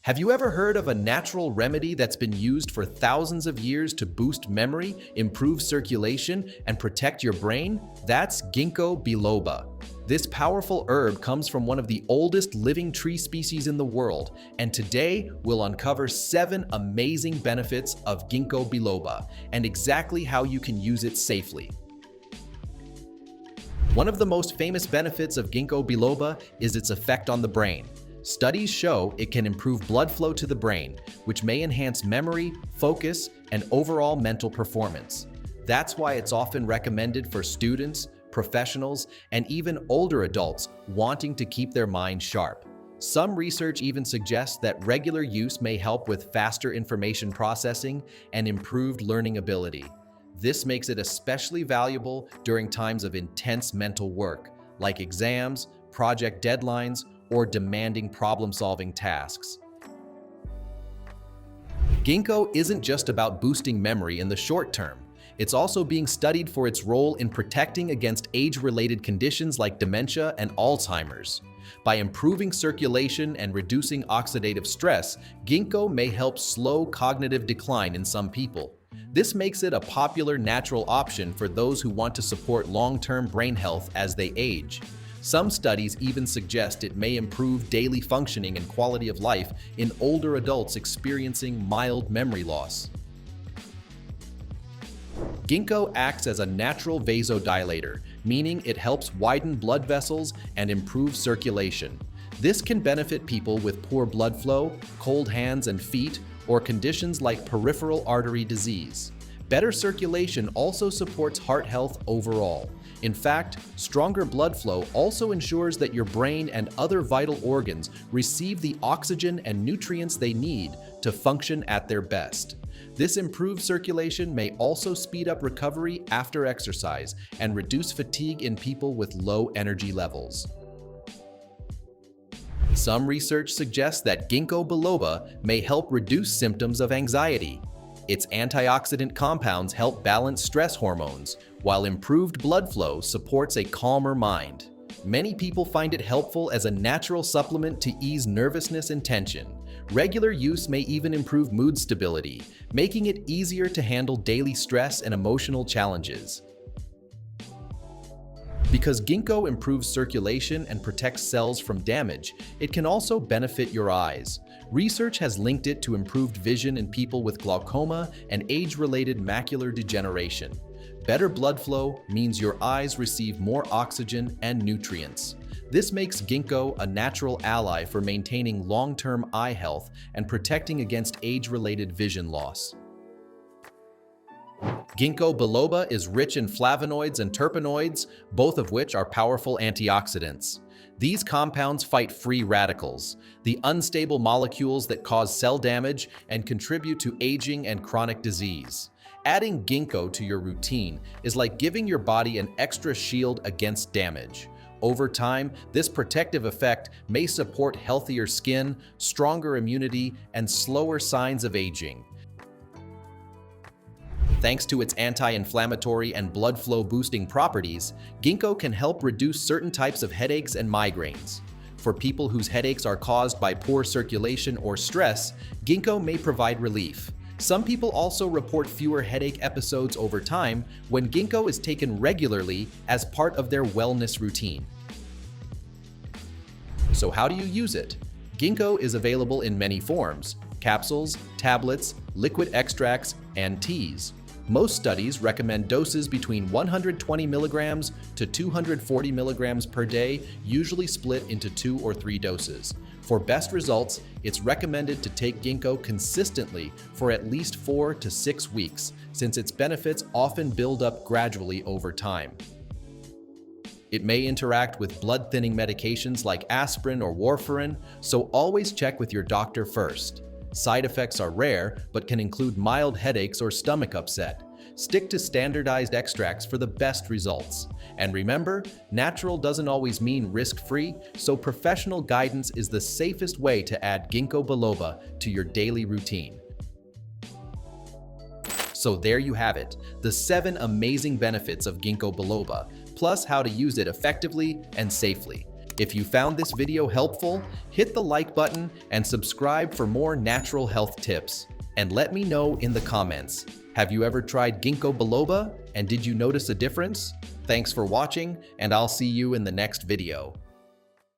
Have you ever heard of a natural remedy that's been used for thousands of years to boost memory, improve circulation, and protect your brain? That's ginkgo biloba. This powerful herb comes from one of the oldest living tree species in the world, and today we'll uncover 7 amazing benefits of ginkgo biloba and exactly how you can use it safely. One of the most famous benefits of ginkgo biloba is its effect on the brain. Studies show it can improve blood flow to the brain, which may enhance memory, focus, and overall mental performance. That's why it's often recommended for students, professionals, and even older adults wanting to keep their mind sharp. Some research even suggests that regular use may help with faster information processing and improved learning ability. This makes it especially valuable during times of intense mental work, like exams, project deadlines, or demanding problem-solving tasks. Ginkgo isn't just about boosting memory in the short term. It's also being studied for its role in protecting against age-related conditions like dementia and Alzheimer's. By improving circulation and reducing oxidative stress, ginkgo may help slow cognitive decline in some people. This makes it a popular natural option for those who want to support long-term brain health as they age. Some studies even suggest it may improve daily functioning and quality of life in older adults experiencing mild memory loss. Ginkgo acts as a natural vasodilator, meaning it helps widen blood vessels and improve circulation. This can benefit people with poor blood flow, cold hands and feet, or conditions like peripheral artery disease. Better circulation also supports heart health overall. In fact, stronger blood flow also ensures that your brain and other vital organs receive the oxygen and nutrients they need to function at their best. This improved circulation may also speed up recovery after exercise and reduce fatigue in people with low energy levels. Some research suggests that ginkgo biloba may help reduce symptoms of anxiety. Its antioxidant compounds help balance stress hormones, while improved blood flow supports a calmer mind. Many people find it helpful as a natural supplement to ease nervousness and tension. Regular use may even improve mood stability, making it easier to handle daily stress and emotional challenges. Because ginkgo improves circulation and protects cells from damage, it can also benefit your eyes. Research has linked it to improved vision in people with glaucoma and age-related macular degeneration. Better blood flow means your eyes receive more oxygen and nutrients. This makes ginkgo a natural ally for maintaining long-term eye health and protecting against age-related vision loss. Ginkgo biloba is rich in flavonoids and terpenoids, both of which are powerful antioxidants. These compounds fight free radicals, the unstable molecules that cause cell damage and contribute to aging and chronic disease. Adding ginkgo to your routine is like giving your body an extra shield against damage. Over time, this protective effect may support healthier skin, stronger immunity, and slower signs of aging. Thanks to its anti-inflammatory and blood flow boosting properties, ginkgo can help reduce certain types of headaches and migraines. For people whose headaches are caused by poor circulation or stress, ginkgo may provide relief. Some people also report fewer headache episodes over time when ginkgo is taken regularly as part of their wellness routine. So how do you use it? Ginkgo is available in many forms: capsules, tablets, liquid extracts, and teas. Most studies recommend doses between 120 milligrams to 240 milligrams per day, usually split into 2 or 3 doses. For best results, it's recommended to take ginkgo consistently for at least 4 to 6 weeks, since its benefits often build up gradually over time. It may interact with blood-thinning medications like aspirin or warfarin, so always check with your doctor first. Side effects are rare, but can include mild headaches or stomach upset. Stick to standardized extracts for the best results. And remember, natural doesn't always mean risk-free, so professional guidance is the safest way to add ginkgo biloba to your daily routine. So there you have it, the 7 amazing benefits of ginkgo biloba, plus how to use it effectively and safely. If you found this video helpful, hit the like button and subscribe for more natural health tips. And let me know in the comments, have you ever tried ginkgo biloba and did you notice a difference? Thanks for watching, and I'll see you in the next video.